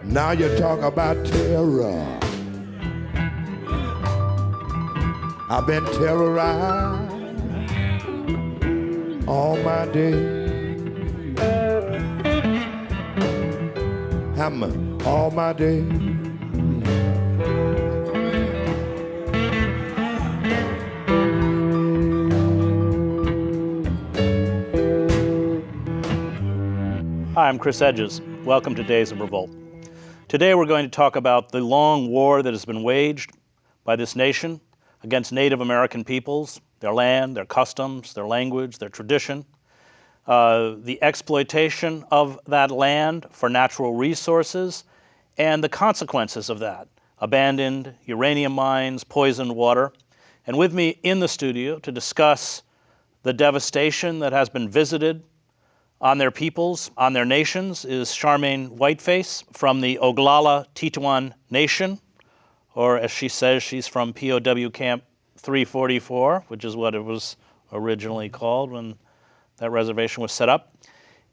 Now you talk about terror. I've been terrorized all my day. Hammer all my day. Hi, I'm Chris Edges. Welcome to Days of Revolt. Today we're going to talk about the long war that has been waged by this nation against Native American peoples, their land, their customs, their language, their tradition, the exploitation of that land for natural resources, and the consequences of that: abandoned uranium mines, poisoned water. And with me in the studio to discuss the devastation that has been visited on their peoples, on their nations, is Charmaine Whiteface from the Oglala Tetuan Nation, or as she says, she's from POW Camp 344, which is what it was originally called when that reservation was set up,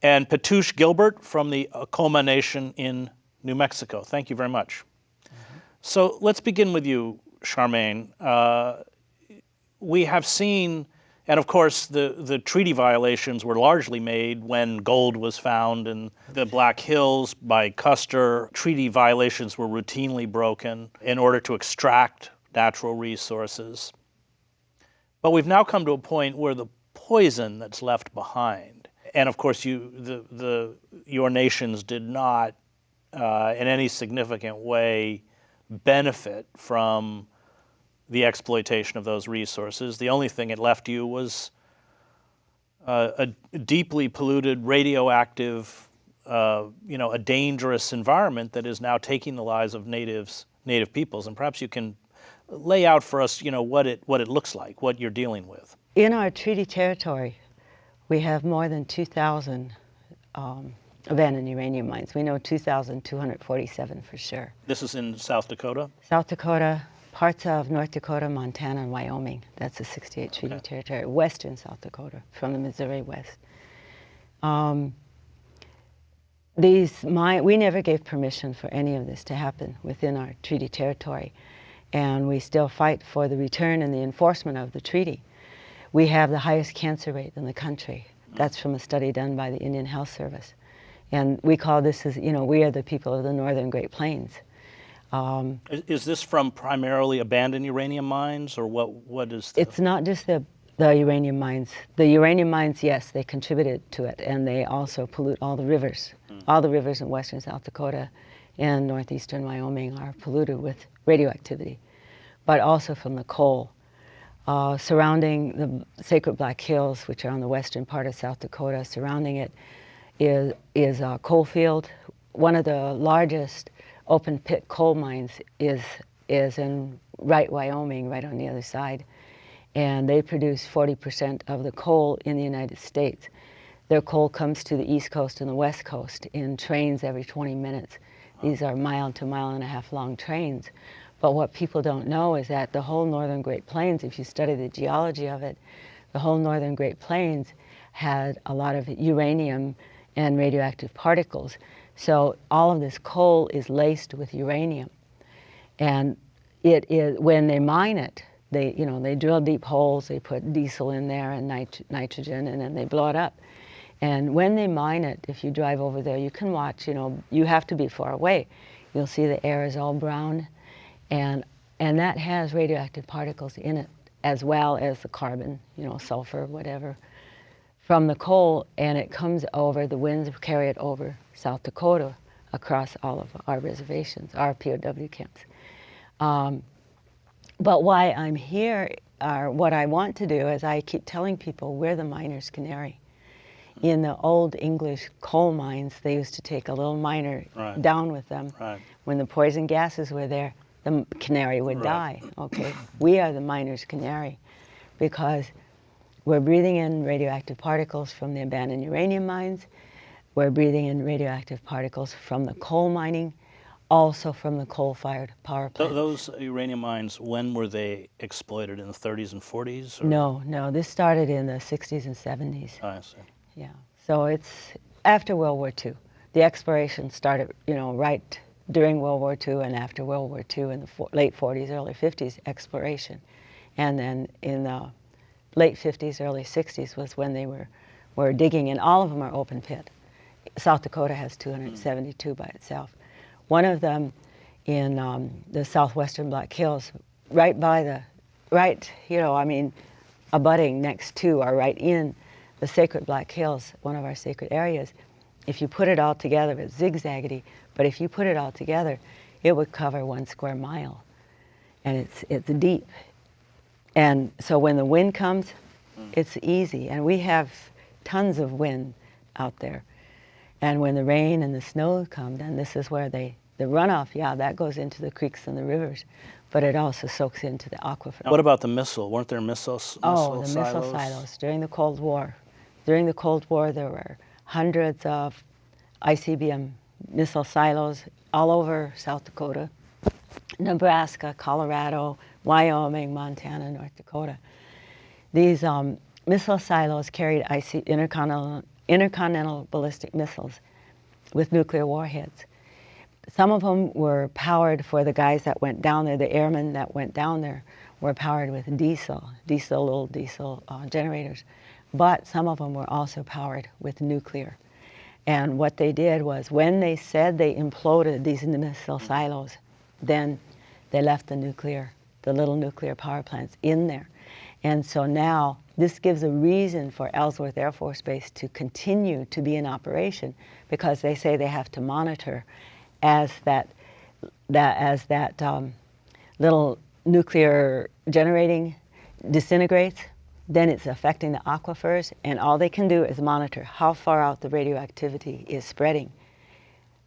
and Petuche Gilbert from the Acoma Nation in New Mexico. Thank you very much. Mm-hmm. So let's begin with you, Charmaine. We have seen, and of course the treaty violations were largely made when gold was found in the Black Hills by Custer. Treaty violations were routinely broken in order to extract natural resources. But we've now come to a point where the poison that's left behind, and of course your nations did not in any significant way benefit from the exploitation of those resources. The only thing it left you was a deeply polluted, radioactive, a dangerous environment that is now taking the lives of native peoples. And perhaps you can lay out for us, what it looks like, what you're dealing with. In our treaty territory, we have more than 2,000 abandoned uranium mines. We know 2,247 for sure. This is in South Dakota? South Dakota, parts of North Dakota, Montana, and Wyoming. That's the 68 treaty territory. Western South Dakota, from the Missouri West. We never gave permission for any of this to happen within our treaty territory, and we still fight for the return and the enforcement of the treaty. We have the highest cancer rate in the country. That's from a study done by the Indian Health Service. And we call this, we are the people of the Northern Great Plains. Is this from primarily abandoned uranium mines, or what is the... It's not just the uranium mines. The uranium mines, yes, they contributed to it, and they also pollute all the rivers. All the rivers in western South Dakota and northeastern Wyoming are polluted with radioactivity, but also from the coal. Surrounding the Sacred Black Hills, which are on the western part of South Dakota, surrounding it is a coal field. One of the largest open pit coal mines is in Wyoming, right on the other side, and they produce 40% of the coal in the United States. Their coal comes to the East Coast and the West Coast in trains every 20 minutes. These are mile to mile and a half long trains. But what people don't know is that the whole Northern Great Plains, if you study the geology of it, the whole Northern Great Plains had a lot of uranium and radioactive particles. So all of this coal is laced with uranium. And it is, when they mine it, they drill deep holes, they put diesel in there and nitrogen, and then they blow it up. And when they mine it, if you drive over there, you can watch, you have to be far away. You'll see the air is all brown. And that has radioactive particles in it, as well as the carbon, sulfur, whatever, from the coal, and it comes over, the winds carry it over South Dakota across all of our reservations, our POW camps. But why I'm here, what I want to do is I keep telling people we're the miner's canary. In the old English coal mines, they used to take a little miner down with them. Right. When the poison gases were there, the canary would die. Okay, we are the miner's canary because we're breathing in radioactive particles from the abandoned uranium mines. We're breathing in radioactive particles from the coal mining, also from the coal-fired power plants. Those uranium mines, when were they exploited? In the 30s and 40s? Or? No, this started in the 60s and 70s. Oh, I see. Yeah, so it's after World War II. The exploration started, right during World War II and after World War II in the late 40s, early 50s, exploration. And then in the late 50s, early 60s was when they were digging, and all of them are open pit. South Dakota has 272 by itself. One of them in the southwestern Black Hills, abutting next to or right in the sacred Black Hills, one of our sacred areas. If you put it all together, it's zigzaggedy, but if you put it all together, it would cover 1 square mile. And it's deep. And so when the wind comes, it's easy. And we have tons of wind out there. And when the rain and the snow come, then this is where the runoff, yeah, that goes into the creeks and the rivers, but it also soaks into the aquifer. What about the missile? Weren't there missile silos? Missile silos during the Cold War. During the Cold War, there were hundreds of ICBM missile silos all over South Dakota, Nebraska, Colorado, Wyoming, Montana, North Dakota. These missile silos carried intercontinental ballistic missiles with nuclear warheads. Some of them were powered for the guys that went down there, the airmen that went down there were powered with little diesel generators. But some of them were also powered with nuclear. And what they did was when they said they imploded these missile silos, then they left the little nuclear power plants in there. And so now this gives a reason for Ellsworth Air Force Base to continue to be in operation, because they say they have to monitor as that little nuclear generating disintegrates, then it's affecting the aquifers, and all they can do is monitor how far out the radioactivity is spreading.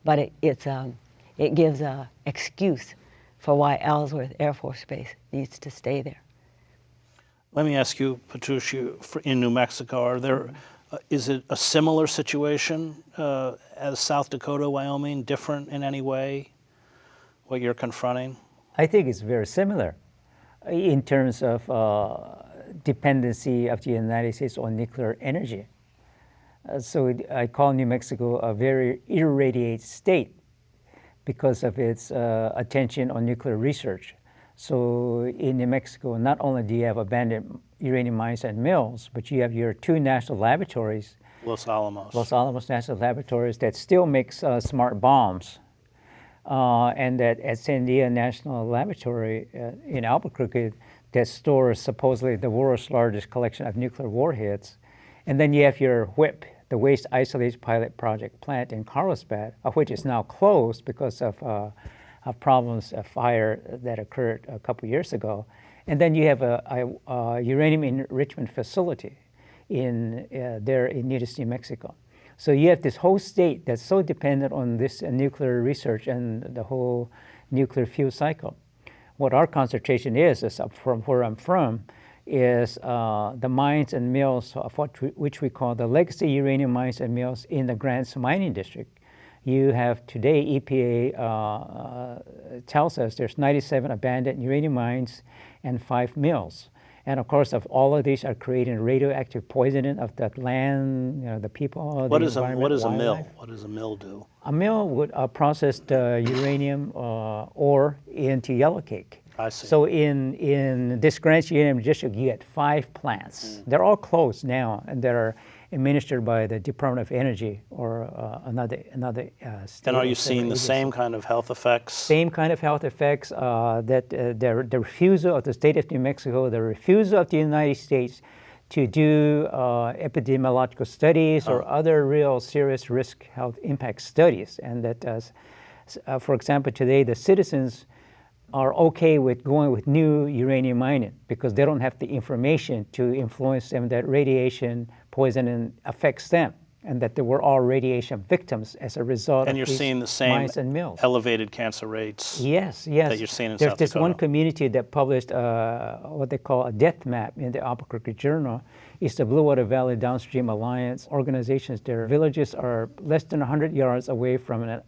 But it gives an excuse for why Ellsworth Air Force Base needs to stay there. Let me ask you, Patricia, in New Mexico, is it a similar situation as South Dakota, Wyoming, different in any way, what you're confronting? I think it's very similar in terms of dependency of the United States on nuclear energy. So I call New Mexico a very irradiated state because of its attention on nuclear research. So in New Mexico, not only do you have abandoned uranium mines and mills, but you have your 2 national laboratories. Los Alamos National Laboratories that still makes smart bombs. And that at Sandia National Laboratory in Albuquerque that stores supposedly the world's largest collection of nuclear warheads. And then you have your WIPP, the Waste Isolation Pilot Project plant in Carlsbad, of which is now closed because of problems, a fire that occurred a couple years ago. And then you have a uranium enrichment facility there in Nittis, New Mexico. So you have this whole state that's so dependent on this nuclear research and the whole nuclear fuel cycle. What our concentration is from where I'm from, is the mines and mills of which we call the legacy uranium mines and mills in the Grants Mining District. You have today, EPA tells us there's 97 abandoned uranium mines and 5 mills. And of course, of all of these are creating radioactive poisoning of that land, the people, What the is a environment, mill? wildlife. What does a mill do? A mill would process the uranium ore into yellowcake. I see. So in this Grants Uranium District, you had 5 plants. They're all closed now, and they're administered by the Department of Energy or another state. And are you seeing the same kind of health effects? Same kind of health effects, that the refusal of the state of New Mexico, the refusal of the United States to do epidemiological studies or other real serious risk health impact studies. And that, for example, today the citizens are okay with going with new uranium mining because they don't have the information to influence them that radiation poisoning affects them, and that they were all radiation victims as a result and of you're seeing the same mines and mills. elevated cancer rates Yes. that you're seeing in There's South this Dakota. one community that published what they call a death map in the Albuquerque Journal. It's the Blue Water Valley Downstream Alliance organizations. Their villages are less than 100 yards away from an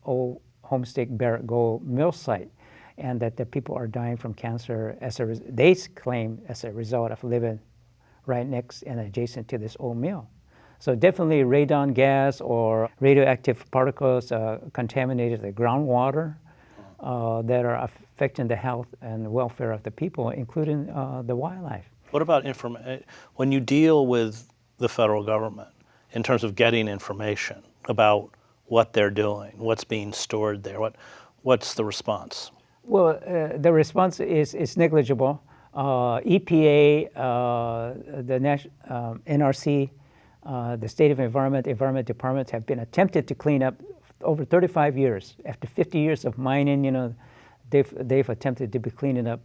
old Homestake Barrett Gold mill site, and that the people are dying from cancer they claim as a result of living right next and adjacent to this old mill. So definitely radon gas or radioactive particles contaminated the groundwater that are affecting the health and welfare of the people, including the wildlife. What about when you deal with the federal government in terms of getting information about what they're doing, what's being stored there, what's the response? Well, the response is negligible. EPA, NRC, the State of Environment Department have been attempted to clean up over 35 years. After 50 years of mining, they've attempted to be cleaning up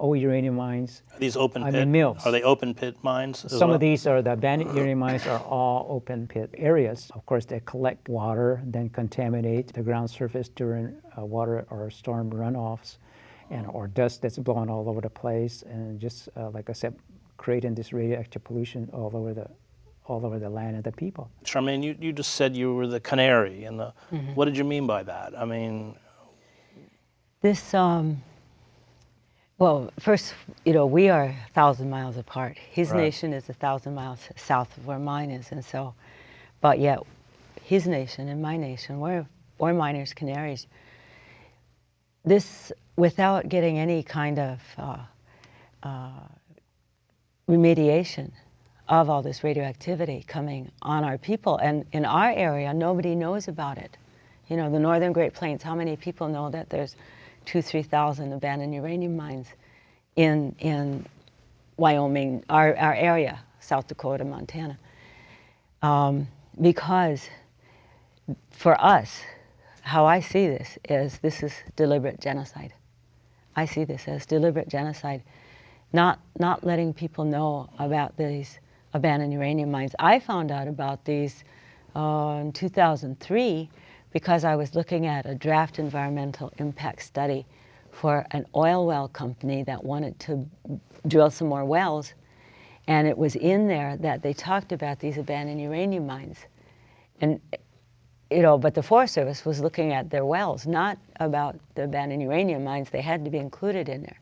old uranium mines. Are these open pit? Mills. Are they open pit mines? Some of these are the abandoned uranium mines are all open pit areas. Of course, they collect water, then contaminate the ground surface during water or storm runoffs, or dust that's blowing all over the place, and just like I said, creating this radioactive pollution all over the land and the people. Charmaine, you just said you were the canary, and what did you mean by that? I mean, this. Well, first, we are 1,000 miles apart. His Right. nation is 1,000 miles south of where mine is, and so, but yet, his nation and my nation, we're miners, canaries. This, without getting any kind of remediation of all this radioactivity coming on our people, and in our area, nobody knows about it. The northern Great Plains, how many people know that there's 2,000-3,000 abandoned uranium mines in Wyoming, our area, South Dakota, Montana? Because for us, how I see this is deliberate genocide. I see this as deliberate genocide, not letting people know about these abandoned uranium mines. I found out about these in 2003 because I was looking at a draft environmental impact study for an oil well company that wanted to drill some more wells. And it was in there that they talked about these abandoned uranium mines. And, but the Forest Service was looking at their wells, not about the abandoned uranium mines. They had to be included in there.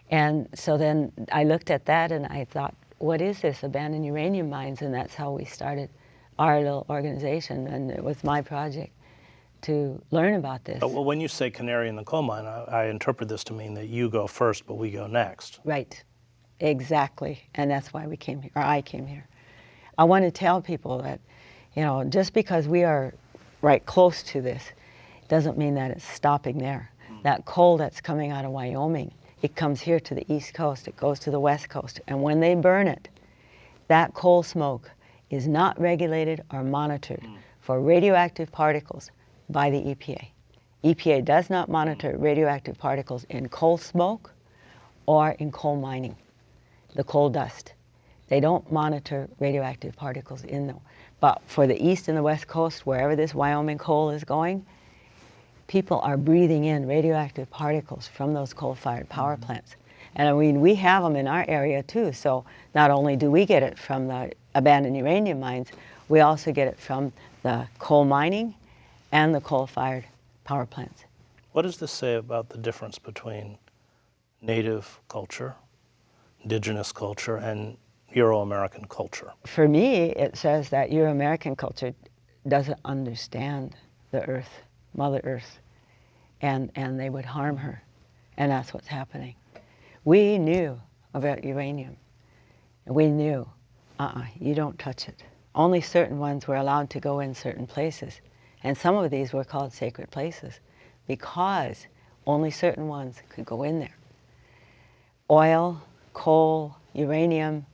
And so then I looked at that and I thought, what is this, abandoned uranium mines? And that's how we started our little organization, and it was my project to learn about this. Well, when you say canary in the coal mine, I interpret this to mean that you go first, but we go next. Right, exactly, and that's why we came here, or I came here. I want to tell people that, just because we are right close to this, doesn't mean that it's stopping there. That coal that's coming out of Wyoming, it comes here to the East Coast, it goes to the West Coast, and when they burn it, that coal smoke is not regulated or monitored for radioactive particles by the EPA. EPA does not monitor radioactive particles in coal smoke or in coal mining, the coal dust. They don't monitor radioactive particles in them. But for the East and the West Coast, wherever this Wyoming coal is going, people are breathing in radioactive particles from those coal-fired power plants. And I mean, we have them in our area too, so not only do we get it from the abandoned uranium mines, we also get it from the coal mining and the coal-fired power plants. What does this say about the difference between Native culture, indigenous culture, and Euro-American culture? For me, it says that Euro-American culture doesn't understand the earth, Mother Earth, and they would harm her, and that's what's happening. We knew about uranium. We knew, you don't touch it. Only certain ones were allowed to go in certain places. And some of these were called sacred places because only certain ones could go in there. Oil, coal, uranium,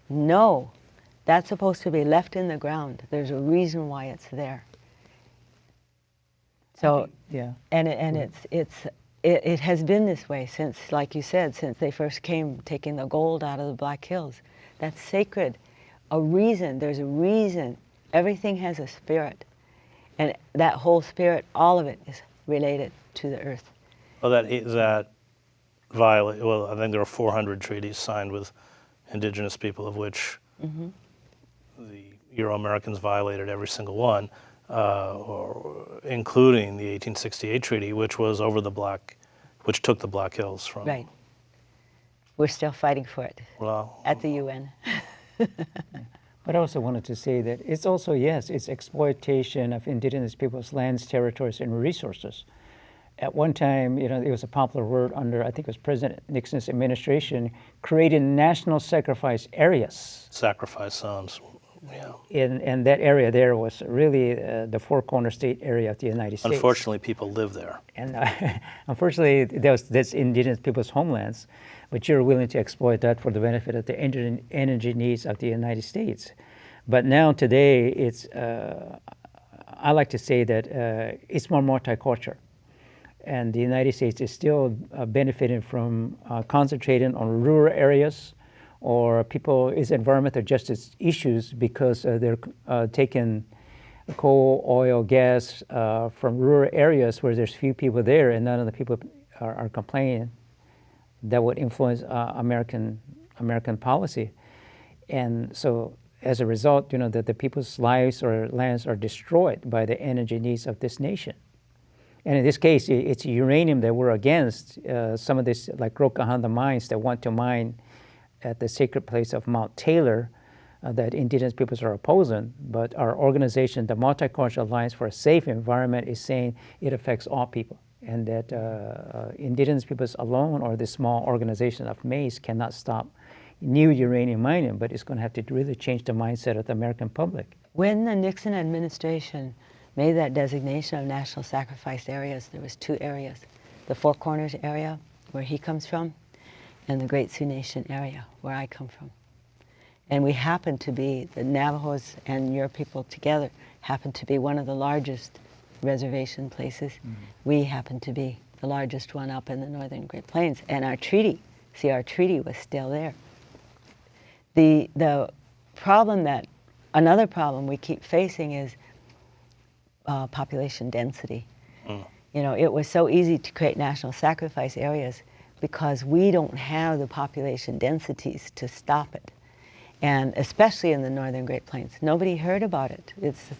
no, that's supposed to be left in the ground. There's a reason why it's there. So, Yeah. and it has been this way since, like you said, since they first came taking the gold out of the Black Hills. That's sacred. A reason, there's a reason. Everything has a spirit. And that whole spirit, all of it is related to the earth. Well, that violate. Well, I think there are 400 treaties signed with indigenous people, of which the Euro-Americans violated every single one, including the 1868 treaty, which was which took the Black Hills from. Right. We're still fighting for it Well, at the UN. But I also wanted to say that it's also, yes, it's exploitation of indigenous people's lands, territories, and resources. At one time, it was a popular word under, I think it was President Nixon's administration, created national sacrifice areas. Sacrifice zones, yeah. And that area there was really the Four Corner State area of the United States. Unfortunately, people live there. And unfortunately, that's indigenous people's homelands, but you're willing to exploit that for the benefit of the energy needs of the United States. But now today, it's I like to say that it's more multicultural. And the United States is still benefiting from concentrating on rural areas, or it's environmental justice issues because they're taking coal, oil, gas from rural areas where there's few people there, and none of the people are complaining. That would influence American policy, and so as a result, that the people's lives or lands are destroyed by the energy needs of this nation. And in this case, it's uranium that we're against. Some of this, like Rocahonda mines that want to mine at the sacred place of Mount Taylor, that indigenous peoples are opposing. But our organization, the Multicultural Alliance for a Safe Environment, is saying it affects all people, and that indigenous peoples alone or this small organization of MACE cannot stop new uranium mining, but it's going to have to really change the mindset of the American public. When the Nixon administration made that designation of national sacrifice areas, there was two areas: the Four Corners area, where he comes from, and the Great Sioux Nation area, where I come from. And we happen to be, the Navajos and your people together, happen to be one of the largest reservation places. Mm-hmm. We happen to be the largest one up in the northern Great Plains. And our treaty was still there. The problem another problem we keep facing is population density. It was so easy to create national sacrifice areas because we don't have the population densities to stop it. And especially in the northern Great Plains, nobody heard about it.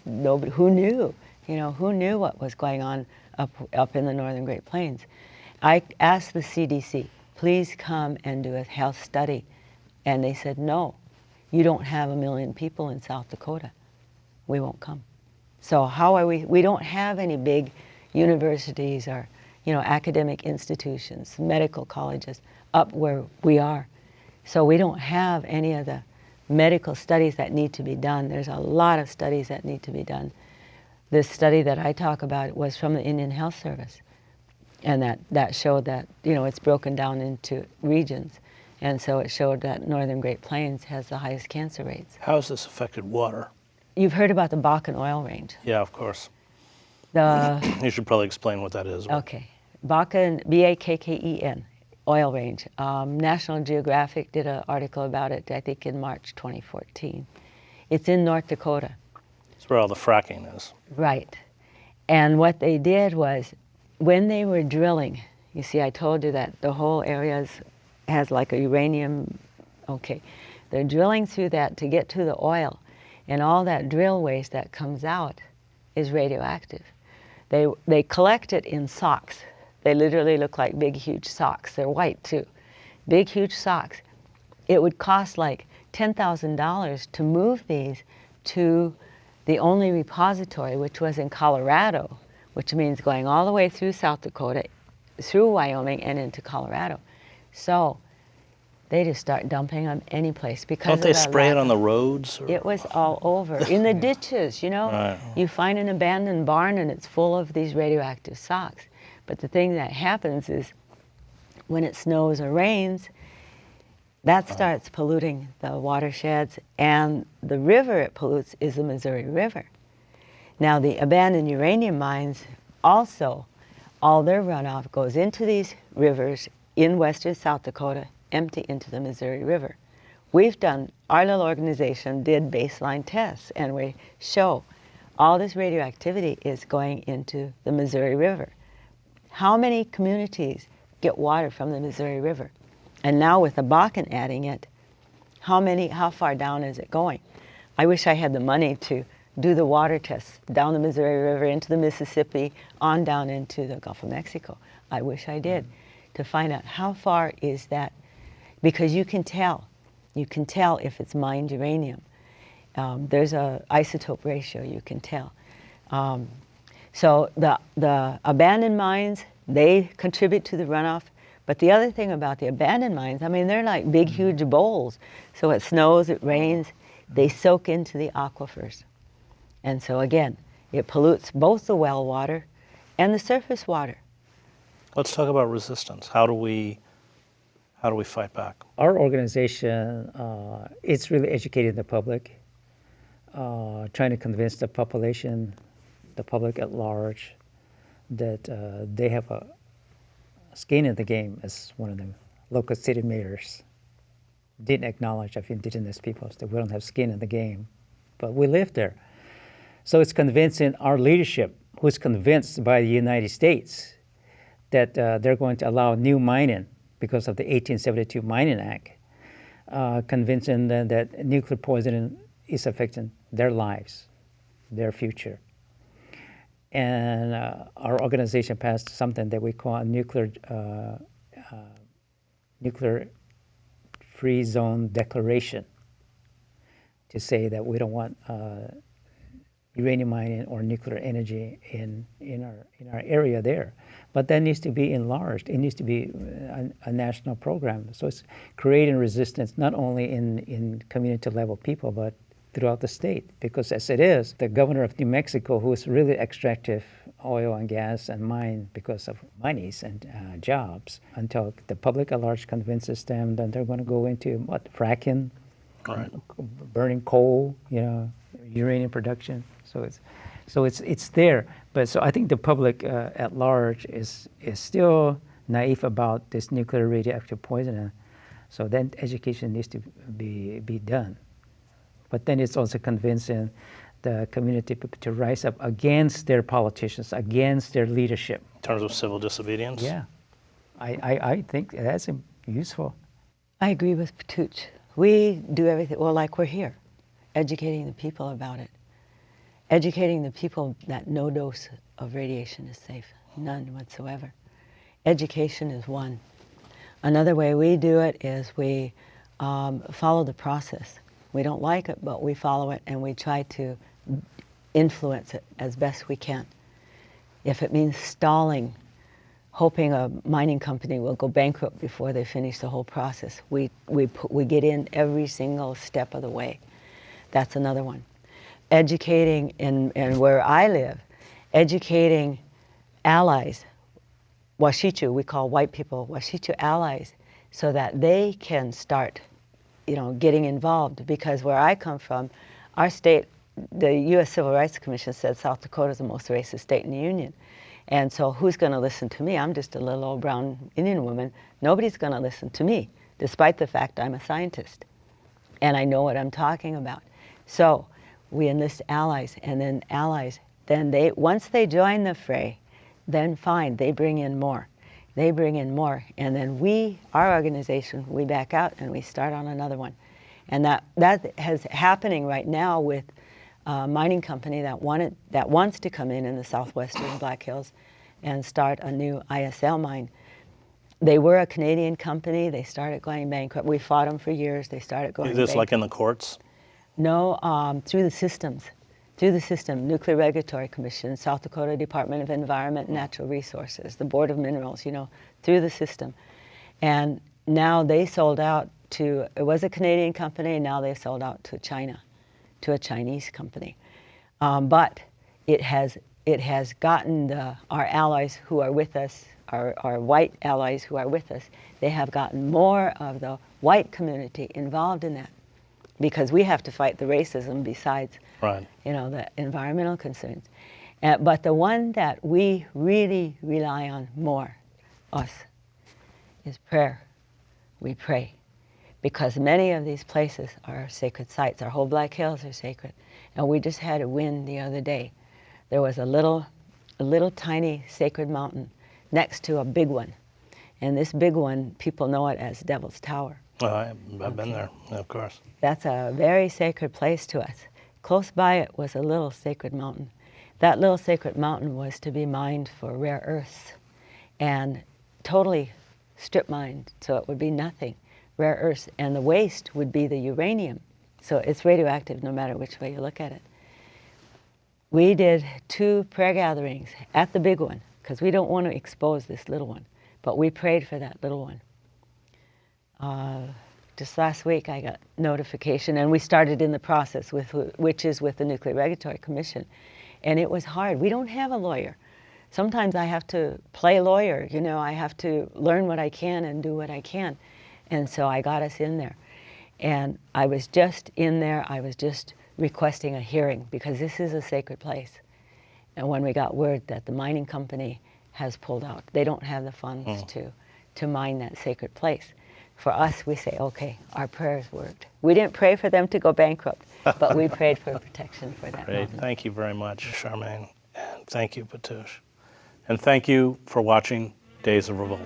Nobody who knew, who knew what was going on up in the northern Great Plains. I asked the CDC, please come and do a health study. And they said, no, you don't have 1 million people in South Dakota. We won't come. So how are we don't have any big universities or, academic institutions, medical colleges up where we are. So we don't have any of the medical studies that need to be done. There's a lot of studies that need to be done. This study that I talk about was from the Indian Health Service. And that showed that, it's broken down into regions. And so it showed that northern Great Plains has the highest cancer rates. How has this affected water? You've heard about the Bakken oil range. Yeah, of course. You should probably explain what that is. Okay. Bakken, B-A-K-K-E-N, oil range. National Geographic did an article about it, I think in March 2014. It's in North Dakota. It's where all the fracking is. Right. And what they did was, when they were drilling, you see, I told you that the whole area has like a uranium, okay. They're drilling through that to get to the oil, and all that drill waste that comes out is radioactive. They collect it in socks. They literally look like big, huge socks. They're white too. Big, huge socks. It would cost like $10,000 to move these to the only repository, which was in Colorado, which means going all the way through South Dakota, through Wyoming, and into Colorado. So they just start dumping them any place because don't they spray it on the roads? Or? It was all over in the ditches. Right. You find an abandoned barn and it's full of these radioactive socks. But the thing that happens is, when it snows or rains, that starts polluting the watersheds, and the river it pollutes is the Missouri River. Now, the abandoned uranium mines also, all their runoff goes into these rivers in western South Dakota, empty into the Missouri River. Our little organization did baseline tests, and we show all this radioactivity is going into the Missouri River. How many communities get water from the Missouri River? And now with the Bakken adding it, how far down is it going? I wish I had the money to do the water tests down the Missouri River into the Mississippi, on down into the Gulf of Mexico. I wish I did, to find out how far is that, because you can tell if it's mined uranium. There's a isotope ratio, you can tell. So the abandoned mines, they contribute to the runoff. But the other thing about the abandoned mines, I mean, they're like big, huge bowls. So it snows, it rains, they soak into the aquifers. And so again, it pollutes both the well water and the surface water. Let's talk about resistance. How do we fight back? Our organization, it's really educating the public, trying to convince the population, the public at large, that they have a skin in the game, as one of the local city mayors didn't acknowledge of indigenous peoples, that we don't have skin in the game, but we live there. So it's convincing our leadership, who's convinced by the United States that they're going to allow new mining because of the 1872 Mining Act, convincing them that nuclear poisoning is affecting their lives, their future. And our organization passed something that we call a nuclear free zone declaration, to say that we don't want uranium mining or nuclear energy in our area there. But that needs to be enlarged. It needs to be a national program. So it's creating resistance not only in community level people, but throughout the state. Because as it is, the governor of New Mexico, who is really extractive oil and gas and mine because of monies and jobs, until the public at large convinces them, then they're going to go into what, fracking, Right. burning coal, uranium production. So it's there. But so I think the public at large is still naive about this nuclear radioactive poisoning. So then education needs to be done. But then it's also convincing the community people to rise up against their politicians, against their leadership. In terms of civil disobedience? Yeah, I think that's useful. I agree with Patuch. We do everything, well, like we're here, educating the people about it. Educating the people that no dose of radiation is safe, none whatsoever. Education is one. Another way we do it is we follow the process. We don't like it, but we follow it and we try to influence it as best we can. If it means stalling, hoping a mining company will go bankrupt before they finish the whole process, we get in every single step of the way. That's another one. Educating, and where I live, educating allies, Washichu, we call white people Washichu allies, so that they can start, getting involved. Because where I come from, our state, the U.S. Civil Rights Commission said South Dakota is the most racist state in the Union. And so who's going to listen to me? I'm just a little old brown Indian woman. Nobody's going to listen to me, despite the fact I'm a scientist. And I know what I'm talking about. So we enlist allies, and then allies, then once they join the fray, then fine, they bring in more. They bring in more, and then our organization, we back out and we start on another one. And that is happening right now with a mining company that wants to come in the southwestern Black Hills and start a new ISL mine. They were a Canadian company. They started going bankrupt. We fought them for years. They started going bankrupt. Is this like in the courts? No, through the systems. Through the system, Nuclear Regulatory Commission, South Dakota Department of Environment and Natural Resources, the Board of Minerals, through the system. And now they sold out to, it was a Canadian company, and now they sold out to China, to a Chinese company. But it has gotten our allies who are with us, our white allies who are with us, they have gotten more of the white community involved in that, because we have to fight the racism besides, right, the environmental concerns. But the one that we really rely on more, us, is prayer. We pray, because many of these places are sacred sites. Our whole Black Hills are sacred. And we just had a win the other day. There was a little tiny sacred mountain next to a big one. And this big one, people know it as Devil's Tower. I've been there, of course. That's a very sacred place to us. Close by it was a little sacred mountain. That little sacred mountain was to be mined for rare earths and totally strip mined, so it would be nothing, rare earths. And the waste would be the uranium So it's radioactive no matter which way you look at it. We did 2 prayer gatherings at the big one, because we don't want to expose this little one, but we prayed for that little one. Just last week I got notification, and we started in the process, which is with the Nuclear Regulatory Commission, and it was hard. We don't have a lawyer. Sometimes I have to play lawyer, you know, I have to learn what I can and do what I can. And so I got us in there. And I was just in there, I was just requesting a hearing, because this is a sacred place. And when we got word that the mining company has pulled out, they don't have the funds to mine that sacred place. For us, we say, okay, our prayers worked. We didn't pray for them to go bankrupt, but we prayed for protection for that Great. mountain. Thank you very much, Charmaine. And thank you, Patush. And thank you for watching Days of Revolt.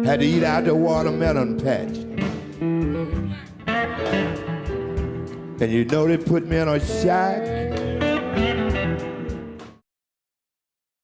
Had to eat out the watermelon patch. And you know they put me in a shack